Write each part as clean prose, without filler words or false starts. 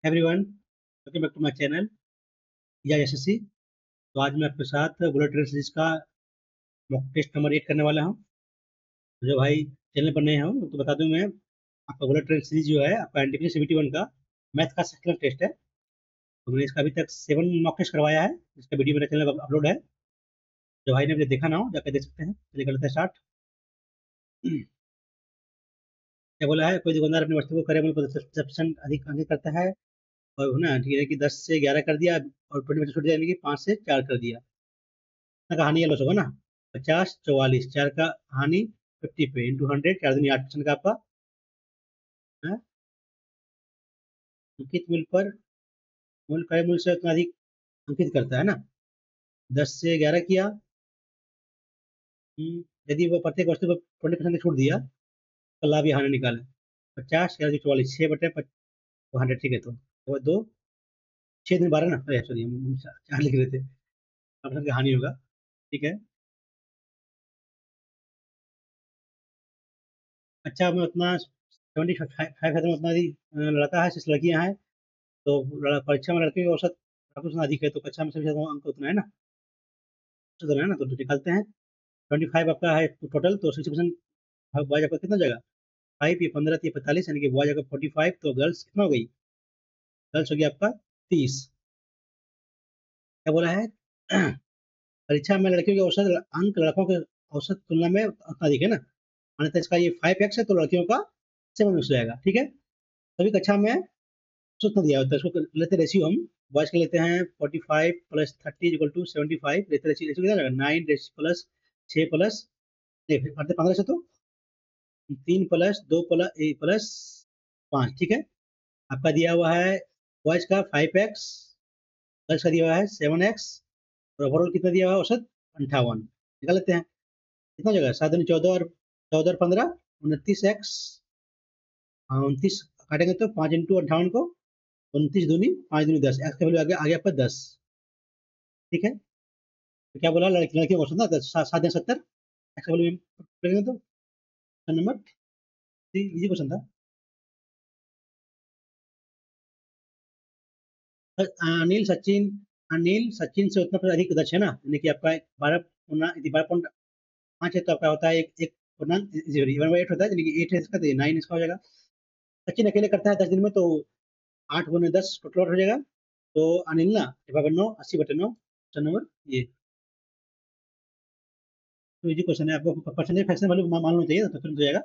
Everyone, welcome back to my channel या SSC. तो आज मैं आपके साथ बुलेट ट्रेन सीरीज का मॉक टेस्ट नंबर 8 करने वाला हूं। तो जो भाई चैनल पर नए हो तो बता दूं मैं, आपका बुलेट ट्रेन सीरीज जो है आपका एनटीपीसी CBT 1 का मैथ का सेकंड टेस्ट है। तो मैंने इसका अभी तक 7 मॉक टेस्ट करवाया है। इसका वीडियो मेरे चैनल पर अपलोड है। जो भाई ने अभी देखा ना हो जाकर देख सकते हैं। चलिए करते हैं स्टार्ट। क्या बोला है, कोई दुकानदार अपनी वस्तु को क्रय मूल्य पर 10% अधिक अंकित करता है और है ना, ठीक है कि 10 से 11 कर दिया और 20% छूट जाने की 5 से 4 कर दिया। का हानि लॉस होगा ना, 50 44 4 का हानि 50 पे इंटू 100 4 दिन 8% का आपका है। अंकित मूल्य पर मूल्य क्रय मूल्य से उतना अधिक अंकित करता है ना, 10 से 11 किया। यदि वो प्रत्येक वस्तु पर 20% की छूट दिया तो लाभ या हानि निकाले। 50 44 6/100 ठीक है। तो दो 6 दिन 12 ना, सॉरी हम 4 लिख रहे थे, 5% की हानि होगा। ठीक है। अच्छा, मैं उतना 75 में उतना यदि लड़का है, 6 लड़कियां हैं, तो परीक्षा में लड़के की औसत काफी उतना अधिक है, तो कक्षा में सबसे ज्यादा अंक उतना है ना, उतना है ना, तो निकालते हैं। 25 आपका है टोटल, तो 60% बॉयज आपका कितना जाएगा, 5 ये 15 ये 45, यानी कि बॉयज आपका 45, तो गर्ल्स कितना हो गई, गर्ल्स हो गया आपका 30। क्या बोला है परीक्षा में लड़कियों के औसत अंक लड़कों के औसत तुलना में उतना अधिक है ना, माना इसका ये 5x है तो लड़कियों का 7x जाएगा। ठीक है। तभी कक्षा में उतना दिया होता है, इसको लेते रेशियो हम, बॉयज के लेते हैं 45 प्लस 30 इक्वल टू 75, लेते रेशियो रेशियो कितना जाएगा 9 प्लस 6 प्लस, नहीं फिर करते 15 से, तो 3 प्लस 2 प्लस 5। ठीक है। आपका दिया हुआ है बॉयज का 5x, गर्ल्स का दिया हुआ है 7x, और ओवरऑल कितना दिया हुआ है औसत 58। निकाल लेते हैं कितना जगह 7 दूनी 14 और 14 और 15 29x। हाँ 29 काटेंगे तो 5 इंटू 58 को 29 दूनी 5 दूनी 10, एक्स का वैल्यू आ गया आपका 10। ठीक है। तो क्या बोला, लड़की का क्वेश्चन था 7 या 70, एक्स का वैल्यू करेंगे तो नंबर 3, इजी क्वेश्चन था। अनिल सचिन से उतना पर अधिक दक्ष है ना, यानी कि आपका 12.5 है, तो आपका होता है एक एक पूर्णांक 1/8 होता है, यानी कि 8 है इसका, तो 9 इसका हो जाएगा। सचिन अकेले करता है 10 दिन में, तो 8 गुने 10 टोटल हो जाएगा। तो अनिल ना 9 80/9 नंबर ये। तो इजी क्वेश्चन है, आपको परसेंटेज फ्रैक्शन वैल्यू मालूम चाहिए ना, तो तुरंत हो जाएगा।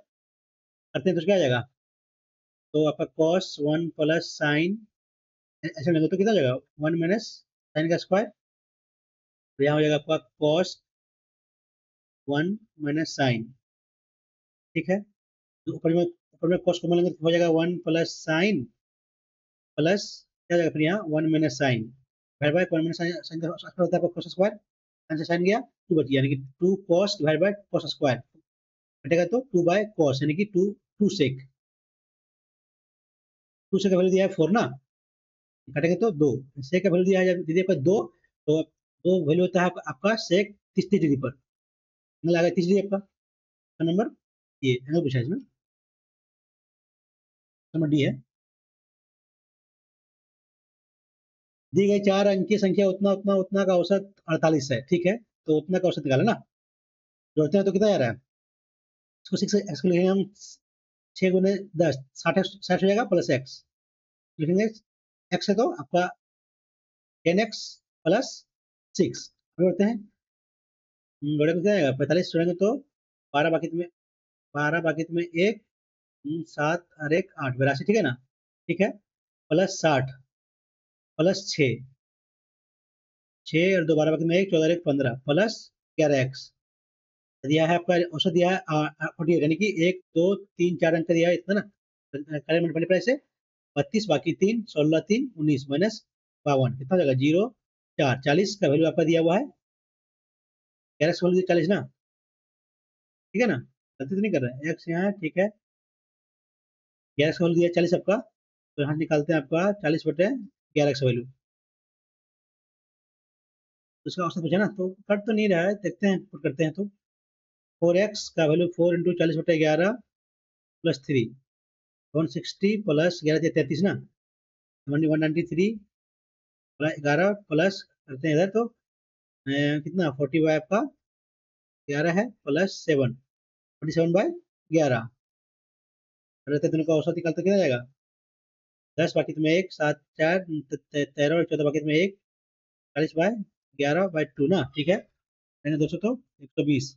करते हैं तो क्या आ जाएगा, तो आपका कॉस 1 प्लस साइन, ऐसे लगेगा तो कितना हो जाएगा 1 माइनस साइन का स्क्वायर। तो यहाँ हो जाएगा आपका कॉस 1 माइनस साइन। ठीक है। तो ऊपर में कॉस को मिलेंगे तो हो जाएगा 1 प्लस साइन प्लस क्या जाएगा, फिर यहाँ 1 minus sine, divide by 1 minus sine का स्क्वायर होता है आपका कॉस स्क्वायर, साइन से साइन गया 2 बच गया, यानी कि 2 cos divide by cos square, कटेगा तो 2/कॉस, यानी कि 2 सेक का वैल्यू दिया है 4 ना, कटेगा तो 2, सेक का वैल्यू दिया है दीदी आपका 2, तो 2 वैल्यू होता है आपका सेक 30 डिग्री पर, मतलब आ गया 30 डिग्री आपका नंबर। ये एंगल पूछा है इसमें, नंबर डी है। दी गई 4 अंकीय संख्या उतना उतना उतना का औसत 48 है। ठीक है। तो उतना का औसत निकाला ना, जोड़ते हैं तो कितना आ रहा है, इसको 6 एक्स को लिखेंगे हम, 6 गुने 10 60 हो जाएगा प्लस एक्स लिखेंगे। एक्स है तो आपका 10x प्लस 6 जोड़ते हैं, जोड़े को क्या आएगा 45 जोड़ेंगे तो 12 बाकी में 1 7 और 1 8 82, ठीक है ना। ठीक है। प्लस 60 प्लस 6, 6 और 2 12 बाकी में 1 14 और 1 15 प्लस 11x दिया है आपका, औसत दिया है 48, यानी कि 1 2 3 4 अंक का दिया है इतना ना, करें मल्टीप्लाई से 32 बाकी 3 16 3 19 माइनस 52 कितना हो जाएगा 0 4 40 का वैल्यू आपका दिया हुआ है, 11 16 40 ना। ठीक है ना, गलती तो नहीं कर रहा है, एक्स यहाँ है। ठीक है। 11 16 दिया 40 आपका, तो यहाँ से निकालते हैं आपका 40/11 का वैल्यू, तो इसका औसत पूछा ना, तो कट तो नहीं रहा है, देखते हैं पुट करते हैं तो 4x का वैल्यू 4 × 40/11 +3 160 प्लस 11 33 ना, 193 11 प्लस करते हैं इधर तो कितना 40 बाय आपका 11 है प्लस 7 47/11 रहते दोनों का औसत निकालते कितना जाएगा 10 बाकी तुम्हें 1 7 4 13 और 14 बाकी तुम्हें 1 40/11/2 ना ठीक है मैंने 200 तो 120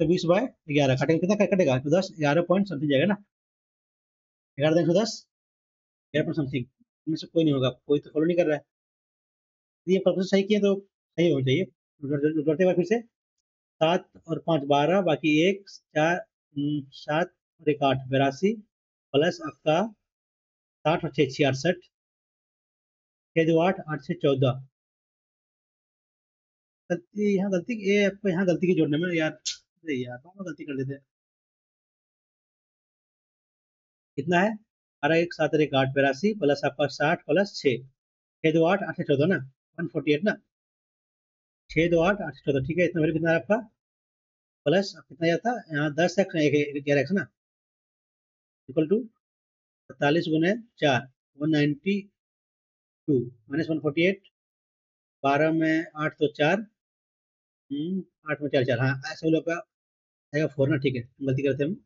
120/11 काटेंगे कितना कटेगा तो 10 11 पॉइंट समथिंग जाएगा ना 11 11 पॉइंट समथिंग इनमें से कोई नहीं होगा कोई तो फॉलो नहीं कर रहा है ये प्रोसेस सही किया तो सही होना चाहिए उधरते हुए फिर से 7 और 5 12 बाकी 1 4 7 और 1 8 82 प्लस आपका 60 और 6 66 6 2 8 8 से 14 गलती यहाँ गलती ये आपको यहाँ गलती की जोड़ने में यार अरे यार दोनों गलती कर देते हैं कितना है 12 1 7 1 8 82 प्लस आपका 60 प्लस 6 6 2 8 8 से 14 ना 148 ना 6 2 8 8 से 14 ठीक है इतना वैल्यू कितना है आपका प्लस कितना जाता है यहाँ 10x 11x ना इक्वल टू 45 × 4 192 -148 12 में 8 तो 4 8 में 4 4 हाँ ऐसे लोग का आएगा 4 ना ठीक है गलती करते हैं हम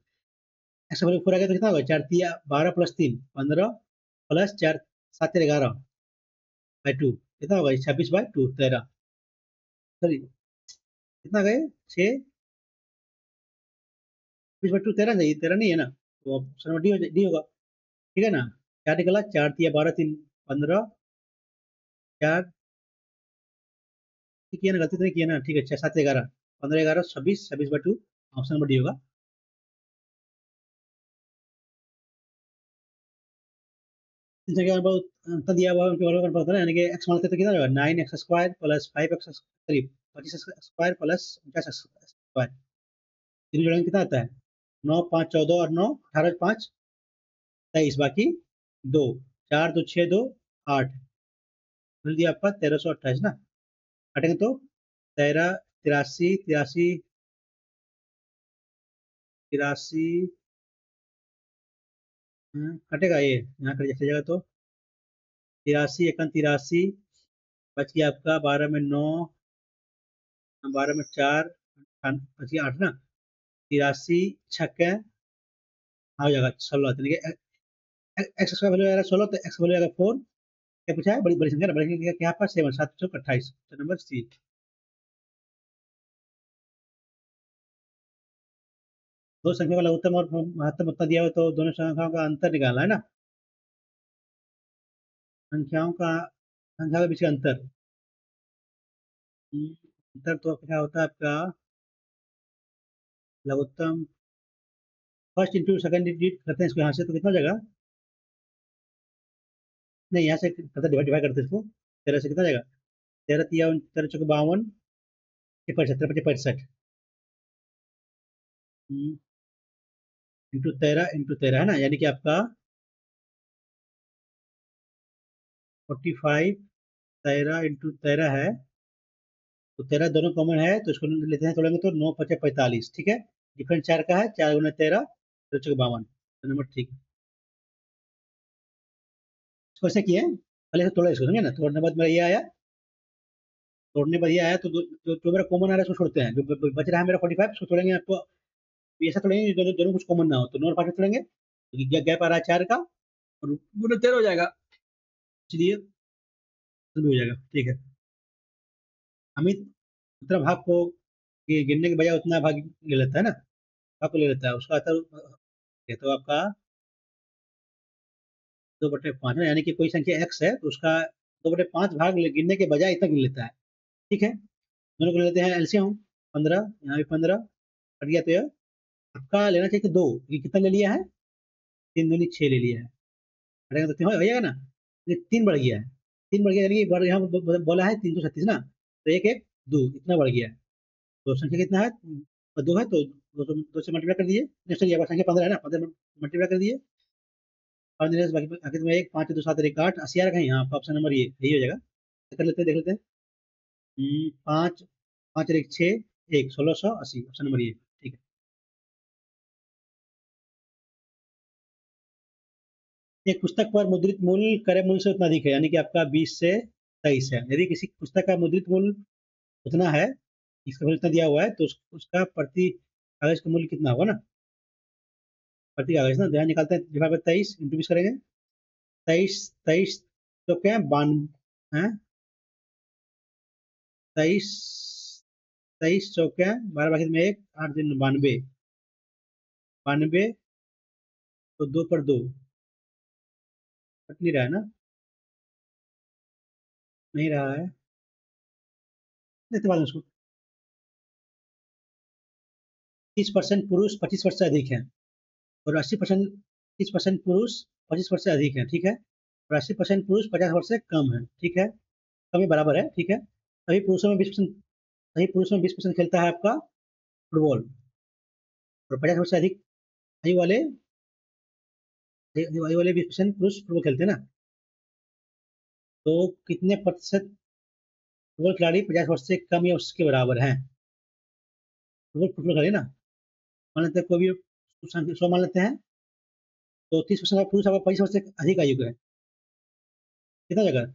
ऐसे वाले 4 आ गया तो कितना होगा 4 तिया 12 प्लस 3 15 प्लस 4 7 11/2 कितना होगा 26/2 13 सॉरी कितना गए 6 26/2 13 नहीं 13 नहीं है ना तो ऑप्शन में डी होगा ठीक है ना क्या निकला 4 तिया 12 3 15 4 किया ना गलती तो नहीं किया ना ठीक है 6 7 11 15 11 26 26/2 ऑप्शन नंबर डी होगा इस जगह बहुत अंतर दिया हुआ है उनके बारे में पता है यानी कि एक्स मानते तो कितना होगा 9x² प्लस 5x करीब 25x² प्लस 49x²। तीन जोड़ेंगे कितना आता है 9 5 14 और 9 18 5 23 बाकी 2 4 2 6 2 8 मिल दिया आपका 1328 ना काटेंगे तो 13 83 83 83 कटेगा ये यहाँ कर जैसे जगह तो 83 एकन 83 बच गया आपका 12 में 9 12 में 4 बच गया 8 ना 83 छक्के आ जाएगा 16 यानी कि एक्स का वैल्यू आएगा 16 तो एक्स वैल्यू आएगा 4 क्या पूछा है बड़ी बड़ी संख्या ना बड़ी संख्या क्या आपका 7 7 चौक 28 तो नंबर सी दो संख्या का लघुत्तम और महत्तम उतना दिया हुआ तो दोनों संख्याओं का अंतर निकालना है ना संख्याओं का संख्या के बीच का अंतर अंतर तो क्या होता है आपका लघुत्तम फर्स्ट इंटू सेकंड डिजिट करते हैं इसको यहाँ से तो कितना हो जाएगा नहीं यहाँ से करते डिवाइड डिवाइड करते हैं इसको 13 से कितना जाएगा 13 तिया 13 चौके 52 75 75 इंटू 13 है ना यानी कि आपका 45 13 × 13 है तो 13 दोनों कॉमन है तो इसको लेते हैं तोड़ेंगे तो 9 5 45 ठीक है डिफरेंस 4 का है 4 × 13 तो 52 तो नंबर ठीक इसको ऐसे किए पहले से तोड़ा इसको समझे ना तोड़ने के बाद मेरा ये आया तोड़ने पर ये आया तो जो मेरा कॉमन आ रहा है उसको छोड़ते हैं जो बच रहा है मेरा 45 उसको तोड़ेंगे आपको ऐसा तोड़ेंगे दोनों दोनों कुछ कॉमन ना हो तो 9 और 5 तोड़ेंगे तो गैप आ रहा है 4 का और 13 हो जाएगा इसलिए तो भी हो जाएगा ठीक है अमित उतना भाग को ये गिनने के बजाय उतना भाग ले लेता है ना भाग को ले लेता है उसका असर तो आपका 2/5 है यानी कि कोई संख्या x है तो उसका 2/5 भाग गिनने के बजाय इतना गिन लेता है ठीक है दोनों को ले लेते हैं एलसीएम 15 यहाँ भी 15 कट गया तो ये आपका लेना चाहिए 2 ये कितना ले लिया है 3 दूनी 6 ले लिया है कटेगा तो 3 हो जाएगा ना ये 3 बढ़ गया है 3 बढ़ गया यानी कि यहाँ बोला है 336 ना तो एक एक 2 इतना बढ़ गया है तो संख्या कितना है 2 है तो 2 से मल्टीप्लाई कर दिए नेक्स्ट ये संख्या 15 है ना 15 मल्टीप्लाई कर दिए और बाकी बाकी में 1 5 2 7 1 8 80 आ रखा है यहाँ आपका ऑप्शन नंबर ये यही हो जाएगा कर लेते हैं देख लेते हैं 5 5 1 6 1 1680 ऑप्शन नंबर ये ठीक है एक पुस्तक पर मुद्रित मूल्य क्रय मूल्य से उतना अधिक है, यानी कि आपका 20 से 23 है। यदि किसी पुस्तक का मुद्रित मूल्य उतना है, इसका मूल्य इतना दिया हुआ है, तो उसका प्रति कागज का मूल्य कितना होगा ना, प्रति कागज ना, ध्यान निकालते हैं, डिवाइड बाय 23 इंटू 20 करेंगे। 23 तो क्या है, 92 है, 23 23 चौके हैं 12 बाकी में 1, 8 दिन 92, 92 तो 2 पर 2 कट नहीं रहा है ना, नहीं रहा है, देखते बाद में उसको। 30% पुरुष 25 वर्ष से अधिक है, और 80%, 30% पुरुष 25 वर्ष से अधिक है, ठीक है, और 80% पुरुष 50 वर्ष से कम है, ठीक है, कम या बराबर है, ठीक है। सभी पुरुषों में 20% खेलता है आपका फुटबॉल, और 50 वर्ष से अधिक आयु वाले आयु वाले 20% पुरुष फुटबॉल खेलते हैं ना। तो कितने प्रतिशत फुटबॉल खिलाड़ी 50 वर्ष से कम या उसके बराबर हैं? फुटबॉल फुटबॉल खिलाड़ी ना, मान लेते हैं कोई भी 100 मान लेते हैं, तो 30% का पुरुष अगर 25 वर्ष से अधिक आयु का है, कितना जगह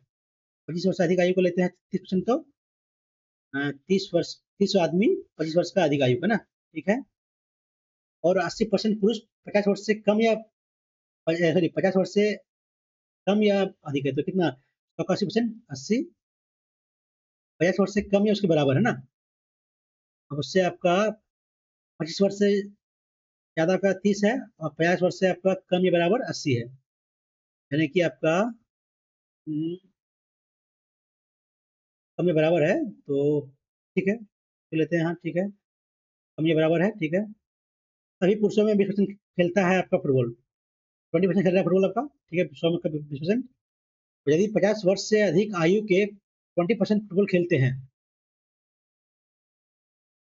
25 वर्ष से अधिक आयु को लेते हैं 30%, तो 30 आदमी 25 वर्ष का अधिक आयु का ना, ठीक है, और 80% पुरुष 50 वर्ष से कम या सॉरी 50 वर्ष से कम या अधिक है, तो कितना, 80%, 80 50 वर्ष से कम या उसके बराबर है ना। अब उससे आपका 25 वर्ष से ज्यादा का 30 है, और 50 वर्ष से आपका कम या बराबर 80 है, यानी कि आपका कम या बराबर है, तो ठीक है, तो लेते हैं, हाँ ठीक है, कम या बराबर है, ठीक है। सभी पुरुषों में 20% खेलता है आपका फुटबॉल, 20% खेल रहा है फुटबॉल आपका, ठीक है, 100 में का 20%। यदि 50 वर्ष से अधिक आयु के 20% फुटबॉल खेलते हैं,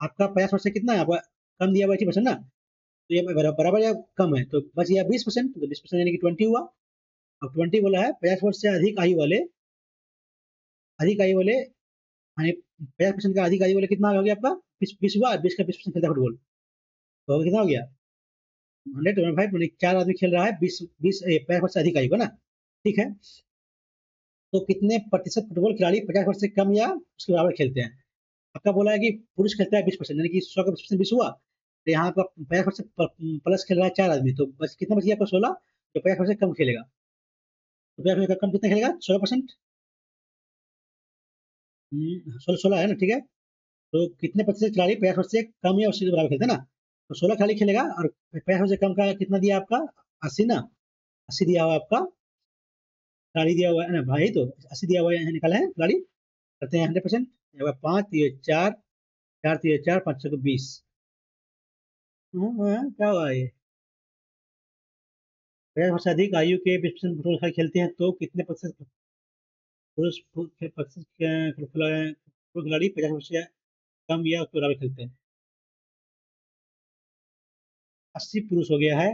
आपका 50 वर्ष से कितना है, आपका कम दिया हुआ 80% ना, तो ये बराबर या कम है, तो बच गया 20%, तो 20% यानी कि 20 हुआ। अब 20 बोला है 50 वर्ष से अधिक आयु वाले, यानी 50% का अधिक आयु वाले कितना हो गया आपका, 20 हुआ, 20 का 20% खेलता है फुटबॉल, तो कितना हो गया 100, 4 आदमी खेल रहा है 50 वर्ष से अधिक आयु का ना, ठीक है। तो कितने प्रतिशत फुटबॉल खिलाड़ी 50 वर्ष से कम या उसके बराबर खेलते हैं? आपका बोला है कि पुरुष खेलता है 20%, यानी कि 100 का 20% 20 हुआ, तो यहाँ आपका 50 वर्ष से प्लस खेल रहा है 4 आदमी, तो बस कितना बच गया आपका 16, तो 50 वर्ष से कम खेलेगा, तो 50 वर्ष से कम कितना खेलेगा, 16%, 16 है ना, ठीक है। तो कितने प्रतिशत खिलाड़ी 50 वर्ष से कम या उसके बराबर खेलते हैं ना, तो 16 खिलाड़ी खेलेगा, और 50 वर्ष से कम का कितना दिया आपका, 80 ना, 80 दिया हुआ आपका खिलाड़ी, दिया हुआ है ना भाई, तो 80 दिया हुआ है, निकाला है खिलाड़ी, करते हैं 100%, 5 ये 4, 4 तो ये 4, 5 को 20, क्या हुआ ये, 50 वर्ष से अधिक आयु के 20% फुटबॉल खेलते हैं, तो कितने प्रतिशत पुरुष प्रतिशत फुटबॉल खिलाड़ी 50 वर्ष से कम या उसके बराबर खेलते हैं? 80 पुरुष हो गया है,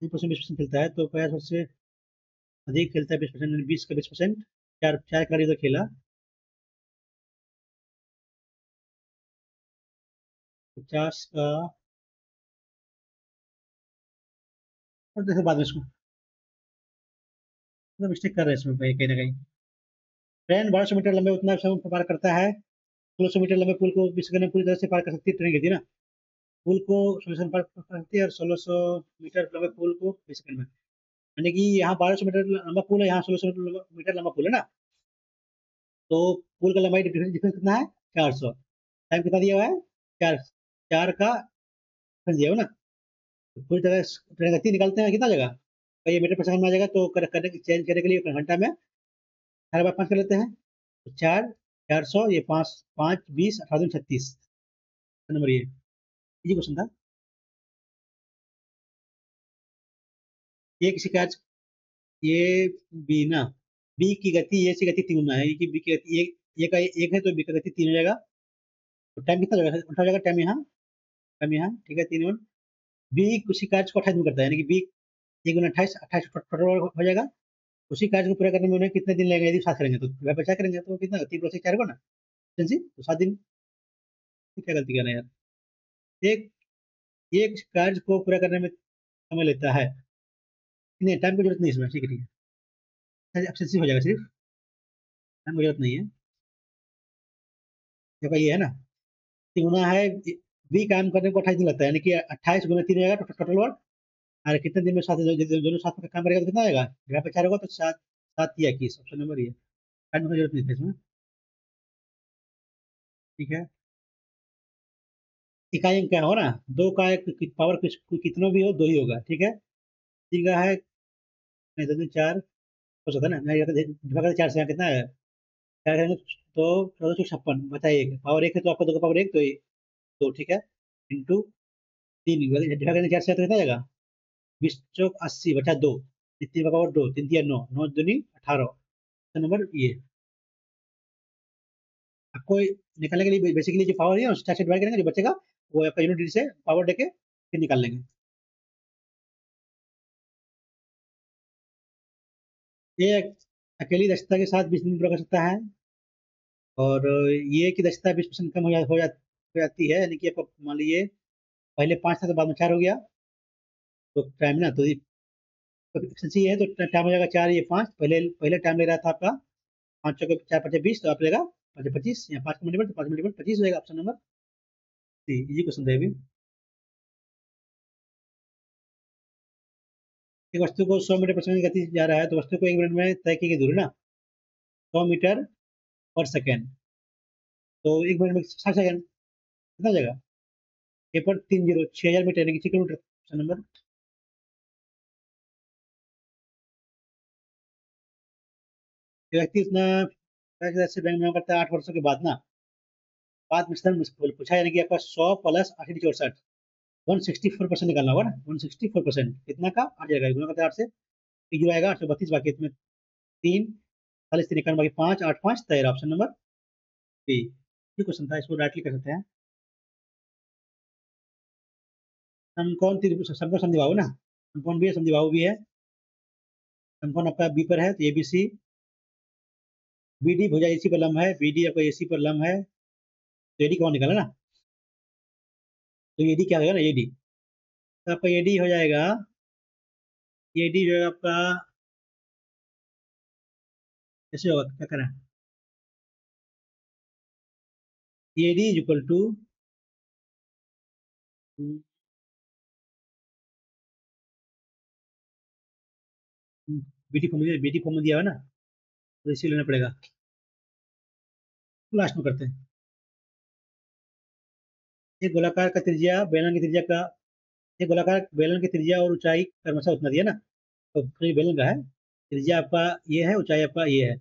20% 20% खेलता है, तो 50 वर्ष से अधिक खेलता है 20%, 20 का 20%, चार चार खिलाड़ी तो खेला, 50 का, और देखो बाद में इसको मतलब मिस्टेक कर रहे हैं इसमें कहीं ना कहीं। ट्रेन 1200 मीटर लंबे उतना समय पार करता है, 1600 मीटर लंबे पुल को 20 सेकंड में पूरी तरह से पार कर सकती है ट्रेन, कहती है ना, पुल को 1600 पार कर सकती है, और 1600 मीटर लंबे पुल को 20 सेकंड में, यानी कि यहाँ 1200 मीटर लंबा पुल है, यहाँ 1600 मीटर लंबा पुल है ना, तो पुल का लंबाई डिफरेंस डिफरेंस कितना है, 400, टाइम कितना दिया हुआ है, 4, 4 का डिफरेंस दिया हुआ ना, तो पूरी तरह ट्रेन गति निकालते हैं कितना जगह, तो ये मीटर पर सेकंड में आ जाएगा, तो करने चेंज करने के लिए घंटा में 4/5 कर लेते हैं, तो 4, 400, ये 5, 5, 20, 18, 36 नंबर, ये इजी क्वेश्चन था। ये किसी का, ये बी ना, बी की गति ए से गति 3 गुना है, ये की बी की गति ए का 1 है, तो बी का गति 3 हो जाएगा, तो टाइम कितना लगेगा, उल्टा हो जाएगा, टाइम यहाँ ठीक है, 3 गुना, बी उसी कार्य को 28 में करता है, यानी कि बी 1 गुना 28, 28 टोटल हो जाएगा, उसी कार्य को पूरा करने में उन्हें कितने दिन लगेंगे, यदि 7 करेंगे तो वह बचा करेंगे, तो कितना 3 प्लस 4 होगा ना, तो 7 दिन, क्या गलती करना है यार, एक एक कार्य को पूरा करने में समय लेता है। नहीं, टाइम की जरूरत नहीं इसमें, ठीक है ठीक है, एब्सेसिव हो जाएगा सिर्फ, टाइम की जरूरत नहीं है। देखो ये है ना, गुना है, बी काम करने को 28 दिन लगता है, यानी कि 28 गुना 3 आएगा टोटल वर्क। अरे कितने दिन में साथ दोनों साथ में काम करेगा तो कितना आएगा, यहाँ पे 4 होगा तो 7, 7 या 21, ऑप्शन नंबर ये। टाइम की जरूरत नहीं है इसमें, ठीक है। इकाई अंक क्या हो ना, दो का पावर कितना भी हो, दो ही होगा, ठीक है। तीन का है, नहीं दो तीन चार हो सकता है ना, मैं डिवाइड 4 से यहाँ कितना है, 4 करेंगे तो 1456 बचा एक, पावर एक है तो आपका दो का पावर एक, तो दो, ठीक है। इंटू तीन, डिवाइड करेंगे 4 से तो कितना आएगा, 20 चौक 80 बचा दो, तीन का पावर दो, तीन तिया नौ, नौ दूनी 18 नंबर ये। आपको निकालने के लिए बेसिकली जो पावर है उस 4 से डिवाइड करेंगे, जो बचेगा वो आपका यूनिट से पावर देके फिर निकाल लेंगे। ये अकेली दक्षता के साथ 20 दिन पूरा कर सकता है, और ये की दक्षता 20% कम हो जाती है, यानी कि आपको मान लीजिए पहले 5 था तो बाद में 4 हो गया, तो टाइम ना तो efficiency है तो टाइम हो जाएगा 4, ये 5, पहले पहले टाइम ले रहा था आपका 5 चौके 4 5 20, तो आप लेगा 5 25, या 5 का मल्टीपल तो 5 मल्टीपल 25 हो जाएगा, option number C, easy question है अभी। एक वस्तु को 100 मीटर प्रति सेकंड की गति से जा रहा है, तो वस्तु को 1 मिनट में तय की गई दूरी ना 100 मीटर पर सेकंड, तो 1 मिनट में 60 सेकंड कितना हो जाएगा, ए पर 30 6000 मीटर यानी कि 6 किलोमीटर, ऑप्शन नंबर। एक व्यक्ति इतना पैसे से बैंक में करता है 8 वर्षों के बाद ना, बाद में पूछा, यानी कि आपका 100 प्लस 8 64, 164% निकालना होगा ना, 164% कितना का आ जाएगा, गुना करते हैं 8 से, जो आएगा 832, बाकी इसमें 3 40 से निकालना, बाकी 5 8 5 13, ऑप्शन नंबर बी। ये क्वेश्चन था, इसको डायरेक्टली कर सकते हैं। समकोण समकोण समद्विबाहु ना, समकोण भी है समद्विबाहु भी है। समकोण आपका बी पर है तो एबीसी, बी डी भुजा एसी पर लंब है, बी डी आपका एसी पर लंब है, तो एडी कौन निकाला ना, तो एडी क्या होगा ना, एडी, तो आपका एडी हो जाएगा, एडी जो है आपका कैसे होगा, क्या करें, AD is equal to BT form में दिया हुआ है ना, तो इसी लेना पड़ेगा, लास्ट में करते हैं। एक गोलाकार का त्रिज्या बेलन की त्रिज्या का, एक गोलाकार बेलन की त्रिज्या और ऊंचाई क्रमशः उतना दिया ना, तो ये बेलन का है, त्रिज्या आपका ये है, ऊंचाई आपका ये है।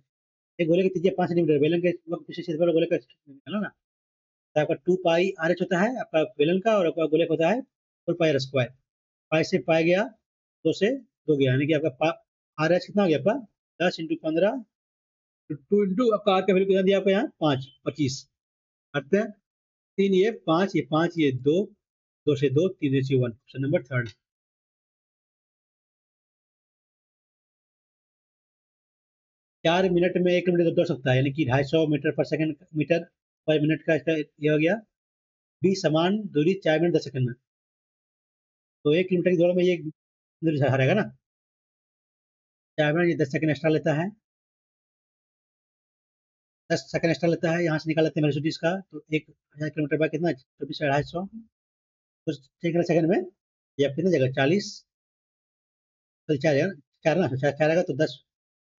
एक गोले की त्रिज्या 5 सेंटीमीटर, बेलन के पीछे क्षेत्रफल गोले का है ना, तो आपका 2 पाई आर एच होता है आपका बेलन का, और आपका गोले का होता है 4 पाई आर स्क्वायर। पाई से पाई गया, 2 से 2 गया, यानी कि आपका आर एच कितना हो गया आपका, 10 × 15, 2 आपका आर का वैल्यू कितना दिया आपका यहाँ, 5 25 करते हैं, 3 ये 5 ये 5 ये 2, 2 से 2 3 से 1, ऑप्शन नंबर थर्ड। 4 मिनट में 1 किलोमीटर दौड़ सकता है, यानी कि 250 मीटर पर सेकंड, मीटर पर मिनट का इसका ये हो गया, 20 समान दूरी 4 मिनट 10 सेकंड में, तो 1 किलोमीटर की दौड़ में ये दूरी से हारेगा ना, 4 मिनट ये 10 सेकंड एक्स्ट्रा लेता है, 10 सेकंड एक्स्ट्रा लेता है, यहाँ से निकाल लेते हैं वेलोसिटी का, तो 1000 किलोमीटर बाद कितना, 24 से 250, तो 6 सेकंड में ये आप कितना जगह 40, तो 4 चार ना, 4 आएगा तो 10,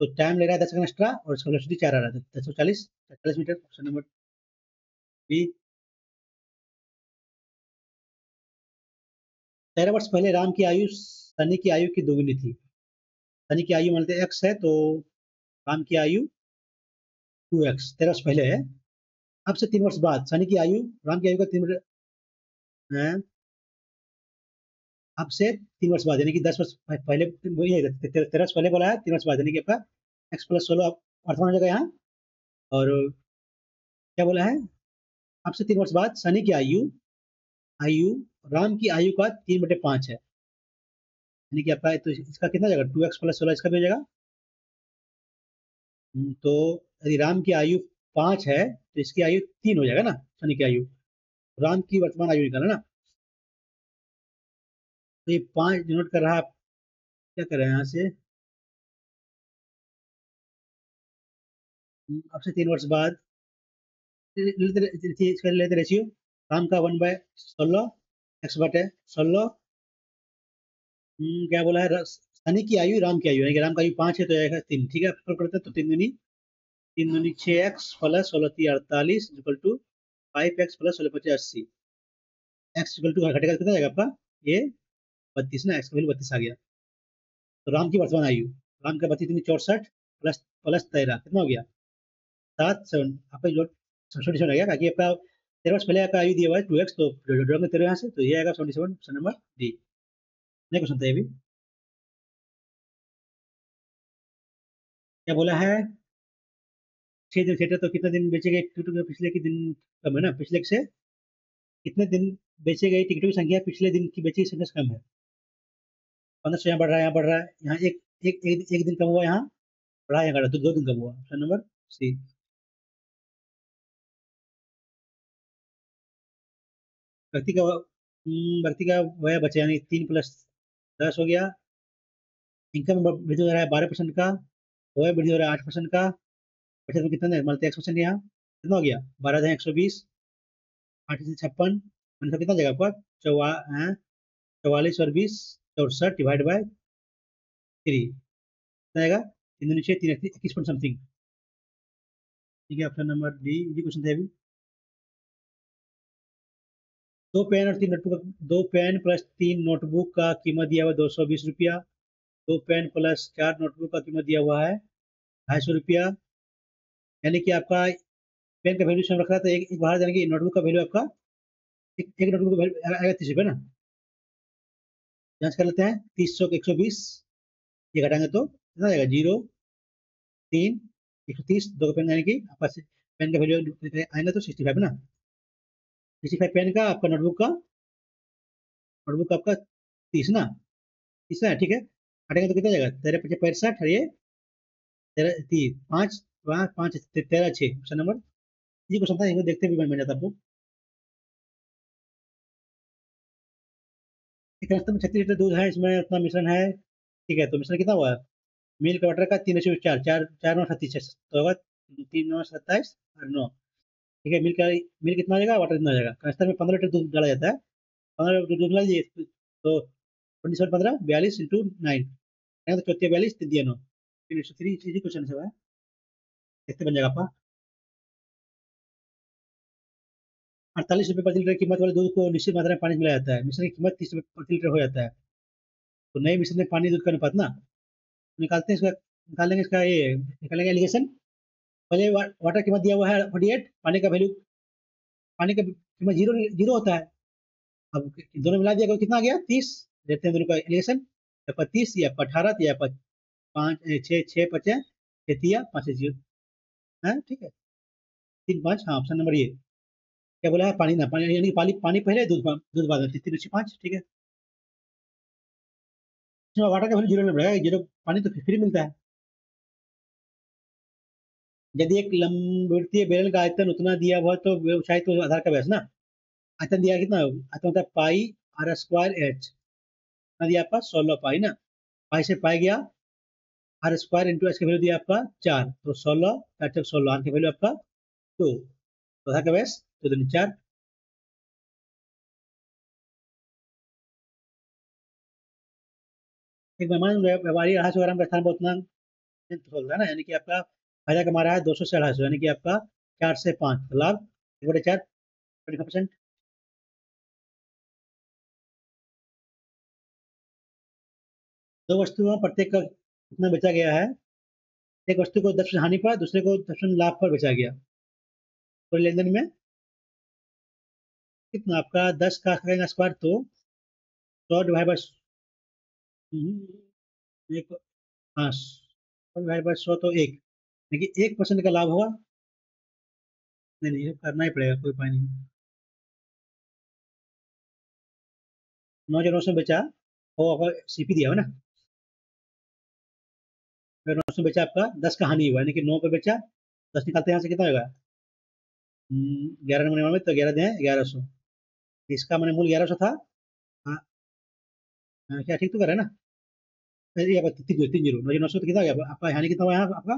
तो टाइम ले रहा है 10 सेकंड एक्स्ट्रा, और इसका वेलोसिटी 4 आ रहा है, 10 40 मीटर, ऑप्शन नंबर बी। 13 वर्ष पहले राम की आयु सनी की आयु की दोगुनी थी। सनी की आयु मानते एक्स है, तो राम की आयु 2x 13 वर्ष पहले है। अब से 3 वर्ष बाद सनी की आयु, राम की आयु का 3 अब से 3 वर्ष बाद, यानी कि 10 वर्ष पहले, वही है 13 वर्ष पहले बोला है, 3 वर्ष बाद, यानी कि आपका x+16 वर्तमान हो जाएगा यहाँ, और क्या बोला है, अब से 3 वर्ष बाद सनी की आयु, आयु राम की आयु का 3/5 है, यानी कि आपका तो इसका कितना हो जाएगा, 2x+16 इसका भी हो जाएगा। तो यदि राम की आयु 5 है तो इसकी आयु 3 हो जाएगा ना, शनि की आयु, राम की वर्तमान आयु निकालना ना, तो ये 5 डिनोट कर रहा है, क्या कर रहे हैं यहाँ से, अब से 3 वर्ष बाद इसका लेते रेशियो, राम का 1/16, एक्स बटे 16, क्या बोला है, शनि की आयु राम की आयु, यानी कि राम का आयु 5 है तो आएगा 3, ठीक है, फर्क पड़ता है तो 3 दूनी 6x plus 16 × 3 = 48 equal to 5x plus 16 × 5 = 80, x equal to घटेगा तो कितना आएगा आपका, ये 32 ना, एक्स का वैल्यू 32 आ गया। तो राम की वर्तमान आयु, राम का 32×64 प्लस प्लस 13 कितना हो गया, 7 7, आपका जो 77 आ गया, ताकि आपका 13 वर्ष पहले आपका आयु दिया हुआ है 2x, तो जोड़ोगे 13 यहाँ से तो ये आएगा 77, ऑप्शन नंबर डी। नहीं क्वेश्चन था ये भी, क्या बोला है, 6 दिन थिएटर तो कितने दिन बेचे गए टिकटों के, पिछले के दिन कम है ना, पिछले से कितने दिन बेचे गए टिकटों की संख्या पिछले दिन की बेची संख्या से कम है, 15 से यहाँ बढ़ रहा है, यहाँ बढ़ रहा है, यहाँ एक दिन कम हुआ, यहाँ बढ़ा, यहाँ घटा, तो 2 दिन कम हुआ, ऑप्शन नंबर सी। व्यक्ति का व्यक्ति का वह बचा, यानी 3 + 10 हो गया, इनकम वृद्धि हो रहा है 12% का, वह वृद्धि हो रहा है 8% का, बचत में कितना है, मतलब X% यहाँ कितना हो गया, 12,120, 8 से 56, मतलब कितना जगह पर 44 और 20 64/3, कितना आएगा, 3 × 6 = 3 21 समथिंग, ठीक है, ऑप्शन नंबर डी, ये क्वेश्चन थे अभी। 2 पेन प्लस 3 नोटबुक का कीमत दिया हुआ 220 रुपया, 2 पेन प्लस 4 नोटबुक का कीमत दिया हुआ है 250 रुपया, यानी कि आपका पेन का वैल्यू सेम रख रहा था, एक बाहर जाने की नोटबुक का वैल्यू आपका, एक नोटबुक का वैल्यू आएगा 30 रुपये ना, जांच कर लेते हैं, 30 120 ये घटाएंगे तो कितना आएगा, 0 3 130, 2 पेन यानी कि आपका पेन का वैल्यू आएगा तो 65 ना, 65 पेन का, आपका नोटबुक का आपका 30 ना, 30 है, ठीक है, हटेंगे तो कितना जाएगा, 13 × 5 = 65, और ये 5 5 5 13 6, ऑप्शन नंबर, ये क्वेश्चन था, इसको देखते भी बन जाता आपको। एक रास्ते में 36 लीटर दूध है, इसमें उतना मिश्रण है, ठीक है, तो मिश्रण कितना हुआ, मिल्क वाटर का 3:4, 4 4 9 37 तो होगा 3 9 27 और 9, ठीक है, मिल्क कितना आ जाएगा, वाटर कितना आ जाएगा, कस्टर्ड में 15 लीटर दूध डाला जाता है, 15 लीटर दूध डाल दिए तो 27 15 42 × 9, तो 34 42 3 दिया 9, फिर 103, इजी क्वेश्चन से है, देखते बन जाएगा आपका। 48 रुपये प्रति लीटर कीमत वाले दूध को निश्चित मात्रा में पानी में मिलाया जाता है, मिश्रण की कीमत 30 रुपये प्रति लीटर हो जाता है, तो नए मिश्रण में पानी दूध का अनुपात ना, निकालते हैं इसका, निकालेंगे इसका, ये निकालेंगे एलिगेशन, पहले वाटर कीमत दिया हुआ है 48, पानी का कीमत जीरो जीरो होता है, अब दोनों मिला दिया, कितना आ गया 30, देते हैं दोनों का एलिगेशन, या 25 या 18 या 5 6 6 5 6 5 0 है, ठीक है, 3 5, हाँ, ऑप्शन नंबर ये, क्या बोला है, पानी ना, पानी यानी पानी पानी पहले, दूध बाद में, 3 3 5, ठीक है, इसमें वाटर का वैल्यू जीरो में बढ़ेगा, जीरो पानी तो फ्री मिलता है, यदि एक लंबवृत्तीय बेलन का आयतन उतना दिया हुआ तो ऊंचाई तो आधार का व्यास ना, आयतन दिया कितना, आयतन होता है पाई r² h, दिया आपका 16 पाई ना, पाई से पाई गया, r² इंटू एच का वैल्यू दिया आपका 4, तो 16 आर का वैल्यू आपका 2, तो आधार का व्यास 2 × 4, एक मेहमान व्यापारी 250 ग्राम का स्थान पर उतना होता है ना, यानी कि आपका फायदा कमा रहा है 200 से 250, यानी कि आपका 4 से 5, लाभ 1/4, 25%, 2 वस्तुओं प्रत्येक का कितना बेचा गया है, एक वस्तु को 10% हानि पर, दूसरे को 10% लाभ पर बेचा गया, तो लेन देन में कितना, आपका 10 का करेंगे स्क्वायर तो 100 एक, हाँ, 100 तो एक, देखिए 1% का लाभ होगा, नहीं नहीं, ये करना ही पड़ेगा, कोई उपाय नहीं, 9 जो 900 बेचा, वो आपका सीपी दिया हुआ ना, फिर 900 बेचा, आपका 10 का हानि हुआ, यानी कि 9 पे बेचा, 10 निकालते हैं यहाँ से कितना होगा, 11 में तो 11 दें 1100, इसका मैंने मूल 1100 था, हाँ, क्या ठीक तो कर रहा है ना? अरे ये आपका 3 जीरो 900 तो कितना हो गया आपका, यानी कितना हुआ यहाँ आपका?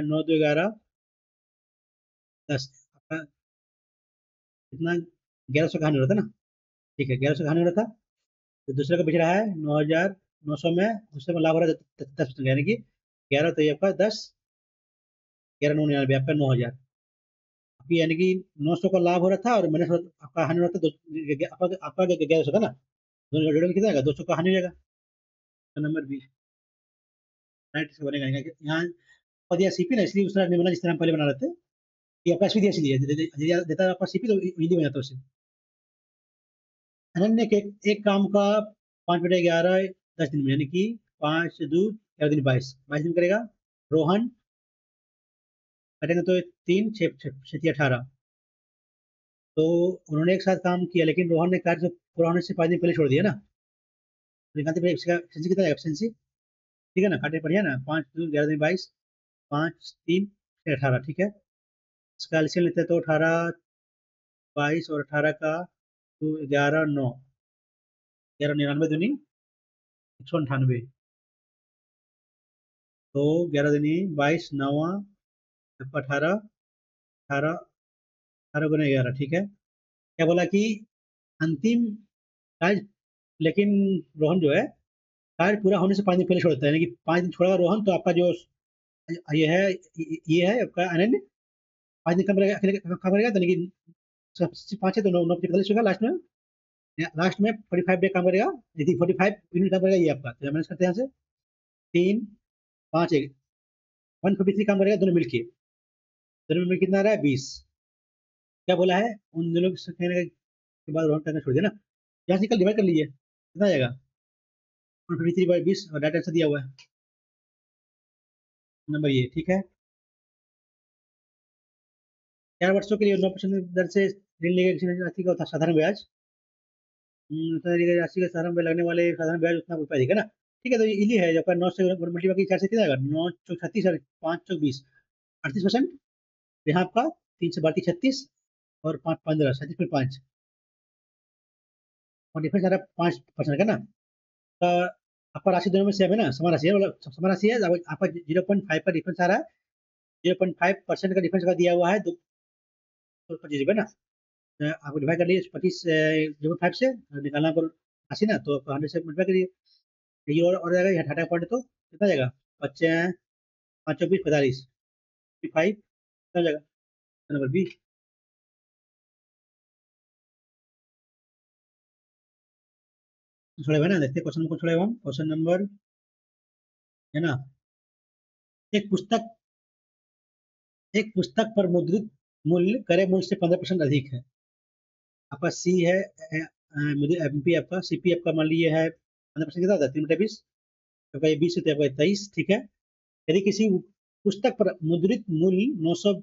9 2 11 10 आपका कितना? 1100 का हानि हो रहा था ना? ठीक है, 1100 का हानि हो रहा था। तो दूसरे का बच रहा है 9,900 में, दूसरे में लाभ हो रहा है 10%, यानी कि 11 तो ये आपका 10, 11 9 99 आपका 9,000 आपकी, यानी कि 900 का लाभ हो रहा था और मैंने आपका हानि हो रहा था आपका आपका 1100 का ना, दोनों जोड़े में कितना आएगा? 200 का हानि हो जाएगा। तो नंबर बी राइट से बनेगा। यहाँ और दिया सीपी ना, इसलिए उसने नहीं बना जिस तरह हम पहले बना रहे थे। ये आपका एसपी दिया इसलिए देता है आपका सीपी, तो इजीली बन जाता है उससे। अनन्य के एक काम का 5/11 10 दिन में, यानी कि 5 2 11 दिन 22 दिन करेगा। रोहन करेंगे तो 3 6 6 18, तो उन्होंने एक साथ काम किया, लेकिन रोहन ने कार्य पूरा होने से 5 दिन पहले छोड़ दिया ना। तो निकालते फिर इसका एफिशिएंसी कितना है? एफिशिएंसी ठीक है ना, काटे बढ़िया ना, 5 2 11 दिन 22, 5 3 6 18, ठीक है। इसका एलसीएम लेते हैं तो 18 22 और 18 का तो 11 9, 11 99 दूनी 198, तो 11 दूनी 22 9 18 18 18 × 11, ठीक है। क्या बोला कि अंतिम कार्य, लेकिन रोहन जो है कार्य पूरा होने से 5 दिन पहले छोड़ता है, यानी कि 5 दिन छोड़ेगा रोहन, तो आपका जो ये है ये है आपका अनन्य 5 दिन कम रहेगा, अकेले कम करेगा, तो यानी कि सबसे 5 है तो 9 9 45 होगा लास्ट में। लास्ट में 45 डे काम करेगा, यदि 45 यूनिट काम करेगा, ये आपका तो मैनेज करते हैं यहाँ से 3 5 1 153 काम करेगा दोनों मिलके। दोनों में कितना आ रहा है? 20। क्या बोला है? उन दोनों के कहने के बाद रोहन करना छोड़ दिया ना, यहाँ से कल डिवाइड कर लीजिए, कितना आ जाएगा? 153/20, और डाटा आंसर दिया हुआ है नंबर ये, ठीक है। 4 वर्षों के लिए 9% दर से ऋण लेगा किसी राशि का साधारण ब्याज, राशि का साधारण ब्याज लगने वाले साधारण ब्याज उतना रुपया देगा ना। ठीक है, तो ये इली है, जब 9 से मल्टीप्लाई 4 से कितना आएगा? 9 चौक 36 और 5 चौक 20, 38%। यहाँ आपका 3 से 32 36, और 5 15 37.5, और डिफरेंस आ रहा है 5% का ना। तो आपका राशि दोनों में सेम है ना, समान राशि है, मतलब समान राशि है। आपका 0.5 का डिफरेंस आ रहा है, 0.5% का डिफरेंस का दिया हुआ है 225 रुपये ना। आपको डिवाइड कर लीजिए 25 से, निकालना पर 80 ना, तो 100 से मल्टीप्लाई करिए, ये और जाएगा, यहाँ 18 पॉइंट तो कितना जाएगा? 5 5 24 45 5 कितना हो जाएगा? Number B. छोड़े हुए ना, देखते क्वेश्चन को, छोड़े हुए हम क्वेश्चन नंबर है ना। एक पुस्तक एक पुस्तक पर मुद्रित मूल्य क्रय मूल्य से 15% अधिक है। आपका सी है मुझे एमपी, आपका सीपी आपका मान लीजिए है 15%, कितना होता है? 3/20, आपका ये 20 होता है, आपका 23, ठीक है। यदि किसी पुस्तक पर मुद्रित मूल्य 900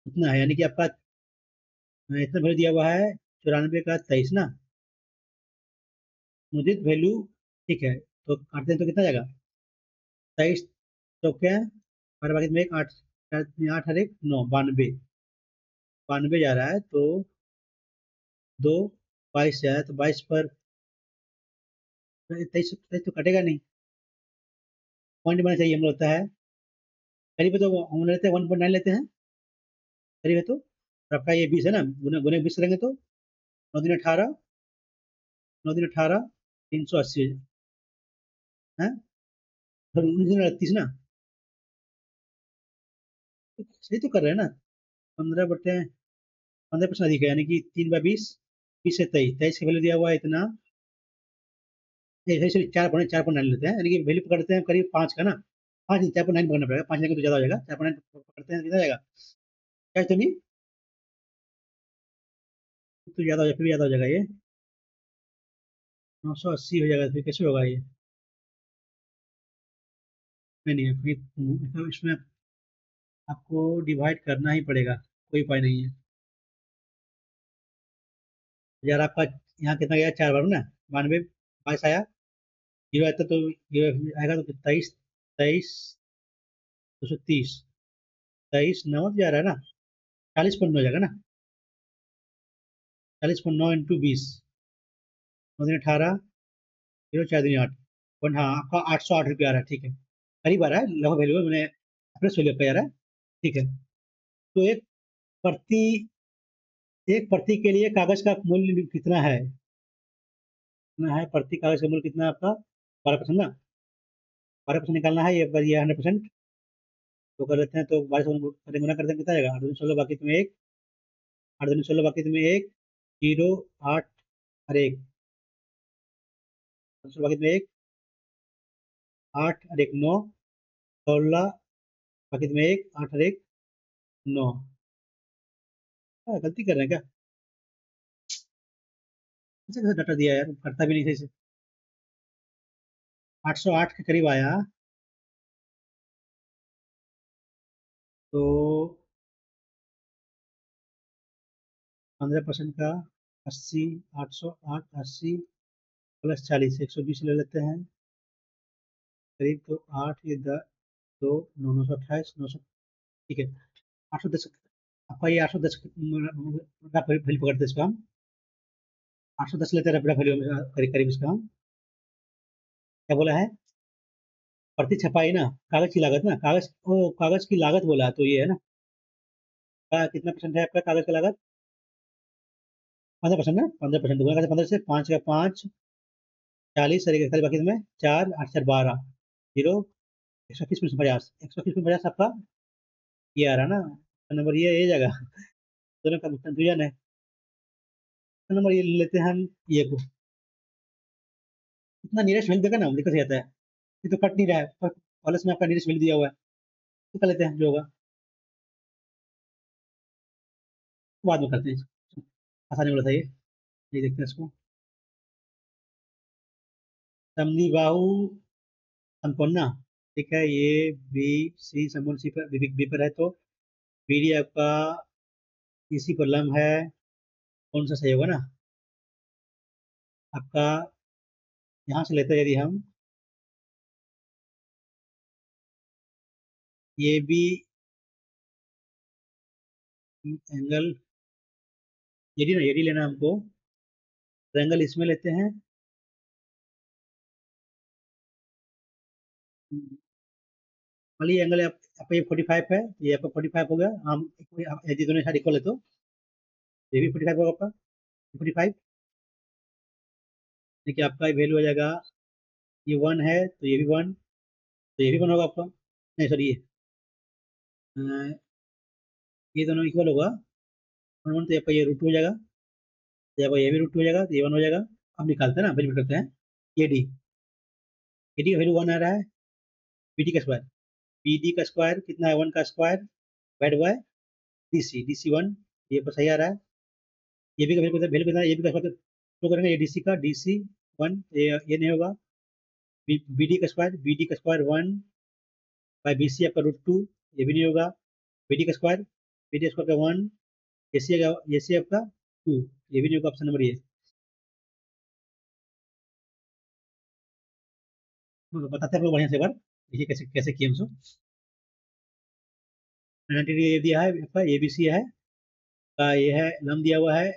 इतना है, यानी कि आपका इतना वैल्यू दिया हुआ है 94 का 23 ना, मुद्रित वैल्यू, ठीक है। तो काटते हैं तो कितना जाएगा? 23 तो क्या है, हमारे पास में एक 8 8 और एक 9, 92, 92 जा रहा है, तो 2 22 से आया, तो 22 पर 23 23 तो कटेगा नहीं, पॉइंट बनना चाहिए, हम लोग होता है करीब है, तो हम लेते हैं 1.9 लेते हैं, करीब है तो। और आपका ये 20 है ना, गुने गुने 20 करेंगे तो 9 दिन 18, 9 दिन 18, 380 है, फिर 19 दिन 38 ना। सही तो कर रहे हैं ना, 15% अधिक है, यानी कि 3/20, 20 से 23, 23 का वैल्यू दिया हुआ है इतना, सही 4.9 लेते हैं, यानी कि वैल्यू पकड़ते हैं करीब 5 का ना। 5 नहीं, 4.9 पकड़ना पड़ेगा, 5 लेंगे तो ज्यादा हो जाएगा, 4.9 पकड़ते हैं, कितना जाएगा? क्या तो नहीं, तो ज्यादा हो जाएगा, फिर ज्यादा हो जाएगा ये, 980 हो जाएगा, फिर कैसे होगा ये? नहीं नहीं, फिर तो इसमें आपको डिवाइड करना ही पड़ेगा, कोई उपाय नहीं है। यार आपका यहाँ कितना गया? 4 बार ना, 92 22 आया, जीरो आता तो ये आएगा तो 23 23 230, 23 9 जा रहा है ना, 40.9 हो जाएगा ना, 40.9 इंटू 20, 9 दिन 18, 0 4 दूनी 8 वन, हाँ आपका 808 रुपया आ रहा है, ठीक है, करीब आ रहा है, लगभग वैल्यू है, मैंने एप्रेस वैल्यू पे आ रहा है, ठीक है। तो प्रति एक प्रति के लिए कागज का मूल्य कितना है? कितना है प्रति कागज का मूल्य, कितना है आपका? 12% ना, 12% निकालना है, ये 100%। तो कर लेते हैं, तो 12 गुना करते हैं, कितना आएगा? 8 दूनी 16, बाकी तुम्हें एक, 8 दूनी 16, बाकी तुम्हें एक, 0 8 और एक, 16 बाकी तुम्हें एक, 8 और एक 9, 16 बाकी तुम्हें एक, 8 और एक 9। गलती कर रहे हैं क्या? कैसे कैसे डाटा दिया यार, करता भी नहीं सही से। 808 के करीब आया, तो 15% का 80, 808 80 प्लस 40, 120 ले लेते हैं करीब, तो 8 ये 10 2 9 928 900, ठीक है। 810, आपका ये 810 का वैल्यू पकड़ते हैं इसका हम, 810 लेते हैं रफा वैल्यू में, करीब करीब इसका हम, क्या बोला है? प्रति छपाई ना, कागज की लागत ना, कागज ओ कागज की लागत बोला है, तो ये है ना, कितना परसेंट है आपका कागज का लागत? 15% ना, 15%, गुना करते 15 से, 5 का 5, 40 और 41, बाकी में 4 8 4 12, 0 121 में 50, 121 में 50 आपका ये आ रहा ना, नंबर ये जगह, दोनों का कंफ्यूजन है। नंबर ये ले लेते हैं हम, ये को इतना नियरेस्ट वैल्यू देगा ना, दिक्कत हो जाता है, ये तो कट नहीं रहा है, कॉलेज में आपका नियरेस्ट वैल्यू दिया हुआ है, तो कर लेते हैं जो होगा, बाद में करते हैं, आसानी वाला था ये देखते हैं इसको। समद्विबाहु समकोण, ठीक है, ये बी सी समकोण सी पर बी पर है, तो बी डी आपका इसी पर लम्ब है, कौन सा सही होगा ना आपका? यहाँ से लेते हैं यदि हम, ये भी एंगल, ये डी लेना हमको, एंगल इसमें लेते हैं, मान लीजिए एंगल आपका ये 45 है, ये आपका 45 हो गया, हम यदि दोनों साइड इक्वल है तो ये भी 45 होगा आपका, 45, देखिए आपका वैल्यू हो जाएगा, ये 1 है तो ये भी 1, तो ये भी 1 होगा आपका, नहीं सॉरी ये दोनों इक्वल होगा, 1 1, तो आपका ये रूट हो जाएगा, तो आपका ये भी रूट हो जाएगा, तो ये 1 हो जाएगा। अब निकालते हैं ना, वैल्यू करते हैं, ये डी का वैल्यू 1 आ रहा है, बी डी का स्क्वायर, बी डी का स्क्वायर कितना है? 1 का square divide by D C 1, ये पर सही आ रहा है, ये भी का वैल्यू कितना है? ये भी का स्क्वायर तो करेंगे, ये डी सी 1, ये नहीं होगा, बी डी का स्क्वायर, बी डी का स्क्वायर 1 बाय बी सी आपका √2, ये भी नहीं होगा, बी डी का स्क्वायर, बी डी स्क्वायर का 1, ए सी आपका 2, ये भी नहीं होगा, ऑप्शन नंबर ये। तो बताते हैं आपको बढ़िया से एक बार, देखिए कैसे कैसे किए हम। 90 ये दिया है आपका, ए बी सी है का, ये है लम दिया हुआ है,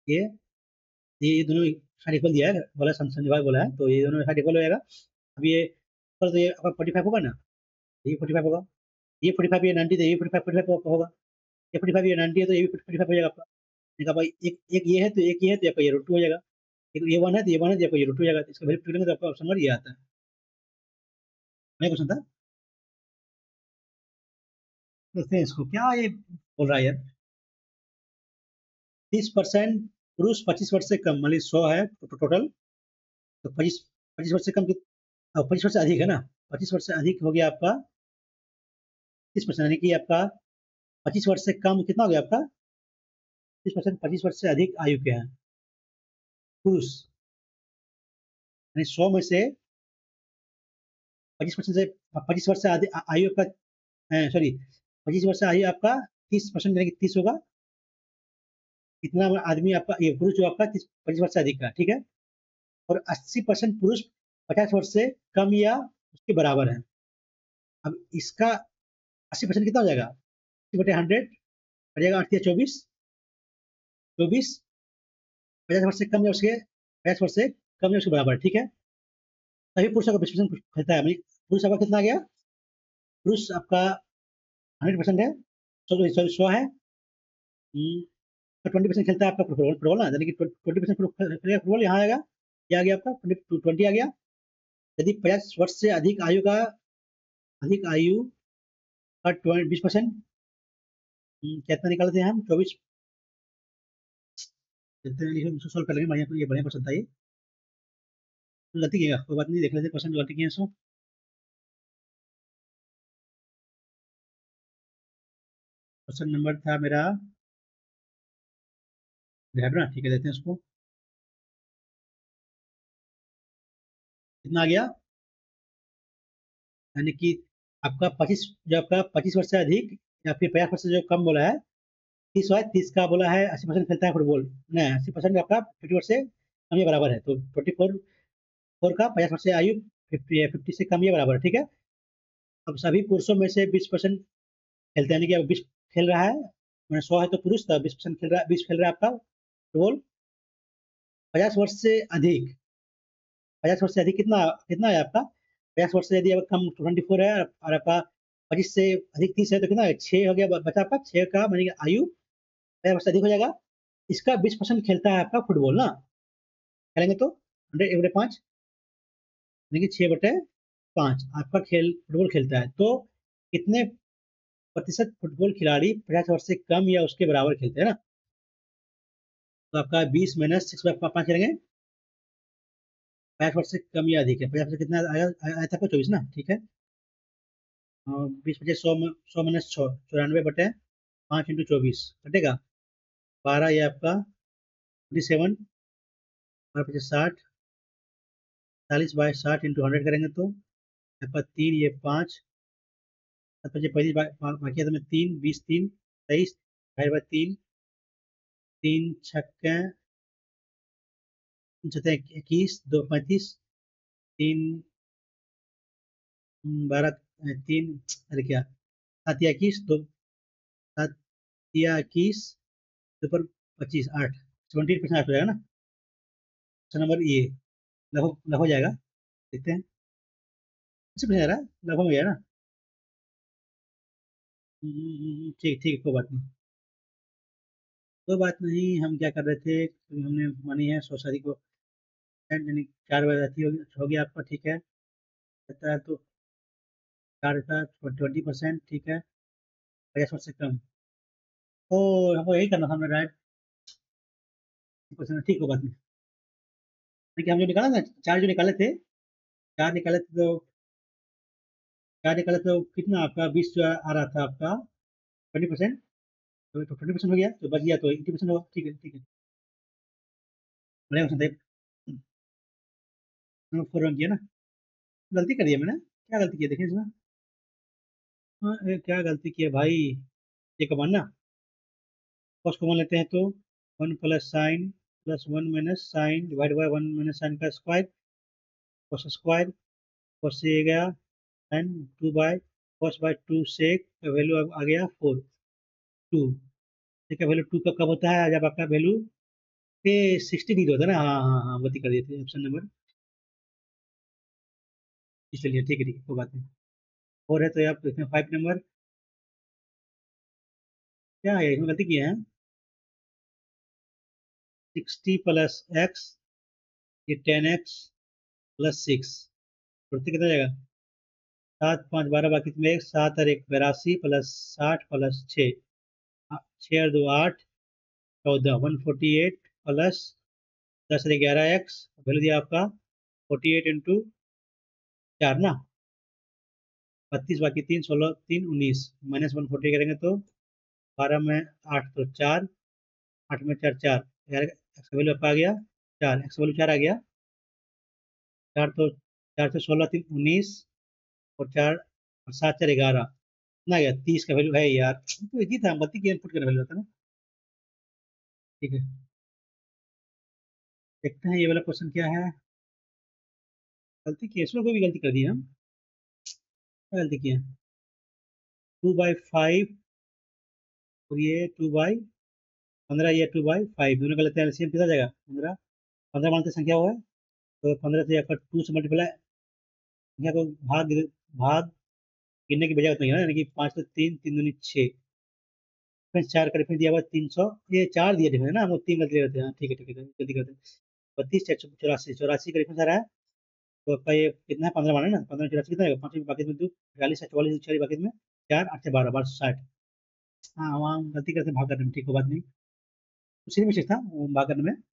ये ये दोनों साइड इक्वल दिया है बोला, संजय भाई बोला है, तो ये दोनों साइड इक्वल हो जाएगा। अब ये पर, तो ये आपका 45 होगा ना, ये 45 होगा, ये 45, ये 90, तो ये 45 45 होगा, ये 45 ये 90 है, तो ये भी 45 हो जाएगा आपका, देखा भाई, एक ये है तो एक ये है, तो आपका ये √2 हो जाएगा, एक ये 1 है तो ये 1 है, तो आपका ये √2 हो जाएगा, तो इसका वैल्यू पुट करेंगे तो आपका ऑप्शन नंबर ये आता है। मैं क्वेश्चन था, देखते हैं इसको, क्या ये बोल रहा है यार? 30% पुरुष 25 वर्ष से कम, मान लीजिए 100 है तो टोटल, तो 25 वर्ष से कम, 25 वर्ष से अधिक है ना, 25 वर्ष से अधिक हो गया आपका 30%, यानी कि आपका 25 वर्ष से कम कितना हो गया आपका? 30%, 25 वर्ष से अधिक आयु के हैं पुरुष, यानी 100 में से 25% से, 25 वर्ष से अधिक आयु आपका, सॉरी 25 वर्ष से आयु आपका 30%, यानी कि 30 होगा, इतना आदमी आपका, ये पुरुष जो आपका 25 वर्ष से अधिक का, ठीक है, और 80% पुरुष 50 वर्ष से कम या उसके बराबर है। अब इसका 80% कितना हो जाएगा? 80/100 हो जाएगा, 8 या 24, 24, 50 वर्ष से कम या उसके 50 वर्ष से कम या उसके बराबर, ठीक है। तभी पुरुष का 20% खेलता है, पुरुष आपका कितना आ गया, पुरुष आपका 100% है, सॉरी सॉरी 100 है, 20% खेलता है आपका फुटबॉल फुटबॉल ना, यानी कि 20% फुटबॉल यहाँ आएगा, ये आ गया आपका 20 आ गया। यदि 50 वर्ष से अधिक आयु का 20%, कितना निकालते हैं हम, 24, सॉल्व कर लेंगे, बढ़िया, ये बढ़िया क्वेश्चन था ये, गलती किया कोई बात नहीं, देख लेते क्वेश्चन गलती किए हैं इसको। क्वेश्चन नंबर था मेरा ना, ठीक है, देते हैं उसको, कितना आ गया, यानी कि आपका 25, जो आपका 25 वर्ष से अधिक या फिर 50 वर्ष से जो कम बोला है, 30 का बोला है, 80% खेलता है फुटबॉल, नहीं 80% आपका 50 वर्ष से कम या बराबर है, तो 24 का 50 वर्ष से आयु 50 से कम या बराबर है, ठीक है। अब सभी पुरुषों में से 20% खेलते हैं, यानी कि अब 20 खेल रहा है, मैंने 100 है तो पुरुष, तो 20% खेल रहा है, 20 खेल रहा है आपका फुटबॉल। 50 वर्ष से अधिक, 50 वर्ष से अधिक कितना कितना है आपका, 50 वर्ष से यदि कम 24 है, और आपका 25 से अधिक 30 है, तो कितना है, 6 हो गया, बचा आपका 6 का, मानी कि आयु 50 वर्ष से अधिक हो जाएगा, इसका 20% खेलता है आपका फुटबॉल ना, खेलेंगे तो 100/5, यानी कि 6/5 आपका खेल फुटबॉल खेलता है, तो कितने प्रतिशत फुटबॉल खिलाड़ी 50 वर्ष से कम या उसके बराबर खेलते हैं ना, तो आपका 20 माइनस 6/5 करेंगे, 50 वर्ष से कम या अधिक है, 50 वर्ष से कितना आया आया था आपका, 24 ना, ठीक है, 20 25 100 माइनस 6, 94/5 × 24 कटेगा, 12, ये आपका 27, 12×5 = 60, 40/60 × 100 करेंगे तो आपका 3, ये 5, 7×5 = 35, बाकी है तो 3, 20, 3, 23, 2/3, 3 छक्के 21, 2 35, 3 12, 3, अरे क्या, 7 या 21, 2 7 या 21, 2 पर 25, 8, 78% हो जाएगा ना, ऑप्शन नंबर ये लगभग लगभग हो जाएगा, देखते हैं, अच्छे पूछा जा रहा है, लगभग हो गया ना, ठीक ठीक, कोई बात नहीं, कोई बात नहीं, हम क्या कर रहे थे, हमने मानी है सोसाइटी को, यानी 4 बजे हो गया आपका, ठीक है, कहता है तो 4 का 20%, ठीक है, 50 वर्ष से कम, तो हमको यही करना था, हमने राइट परसेंट, ठीक, कोई बात नहीं, देखिए हम जो निकाला ना, चार जो निकाले थे, चार निकाले थे तो, कितना आपका 20 जो आ रहा था आपका 20%, तो 20% हो गया, तो बच गया तो 80% होगा, ठीक है ठीक है, बढ़िया क्वेश्चन था, नंबर 4 रन किया ना, गलती कर दी है मैंने, क्या गलती की है देखिए इसमें, हाँ, क्या गलती की है भाई, ये कमान ना, कॉस कॉमन लेते हैं तो 1 plus sine plus 1 minus sine divide by 1 minus sine का स्क्वायर, कॉस स्क्वायर, कॉस से ये गया साइन 2/cos/2 सेक का वैल्यू आ गया 4, 2, सेक का वैल्यू 2 कब कब होता है, जब आपका वैल्यू के 60 डिग्री होता है ना, हाँ हाँ हाँ, गलती कर दी थी, ऑप्शन नंबर, चलिए ठीक है ठीक है, कोई बात नहीं, 4 है तो आप इसमें 5 नंबर, क्या है इसमें गलती किए हैं, 60 प्लस एक्स, ये 10x प्लस 6, बढ़ते कितना जाएगा, 7 5 12, बाकी में एक 7 और 1 82 प्लस 60 प्लस 6, 6 और 2 8, 14 148 प्लस 10 और 11x, वैल्यू दिया आपका 48 × 4 ना, 32, बाकी 3 16 3 19, माइनस 140 करेंगे तो 12 में 8 तो 4, 8 में 4 4, एक्स का वैल्यू आपका आ गया 4, एक्स का वैल्यू 4 आ गया, 4 तो 4 से 16 3 19, और 4 और 7 4 11, कितना आ गया, 30 का वैल्यू है यार, तो इजी था, गलती की इनपुट करने वैल्यू था ना, ठीक है, देखते हैं ये वाला क्वेश्चन क्या है, गलती की है, इसमें कोई भी गलती कर दी है हम, क्या गलती की है, 2/5, और ये 2/15, ये 2/5, दोनों का लेते हैं एलसीएम, कितना जाएगा 15, 15 मानते संख्या हुआ है, तो 15 से आपका 2 से मल्टीप्लाई, यहाँ को भाग गिनने की बजाय उतना ही है ना, यानी कि 5 तो 3 3 दूनी 6, फिर 4 का डिफरेंस दिया हुआ 300, ये 4 दिए डिफरेंस ना, हम 3 गलती करते हैं, ठीक है ठीक है, जल्दी करते हैं। 32 84 84 का डिफरेंस आ रहा है, तो आपका ये कितना है, 15 माना ना, 15 84 कितना है, 5 बाकी में 2 42 44 4 बाकी में 4 8 से 12 12 60। हाँ वहाँ गलती करते भाग करने में, ठीक है बात नहीं, उसी में था वो भाग करने में। एक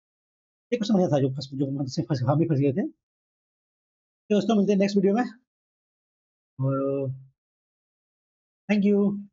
क्वेश्चन बढ़िया था जो फंस जो हमसे फंस हम भी फंस गए थे। तो दोस्तों मिलते हैं नेक्स्ट वीडियो में, और थैंक यू।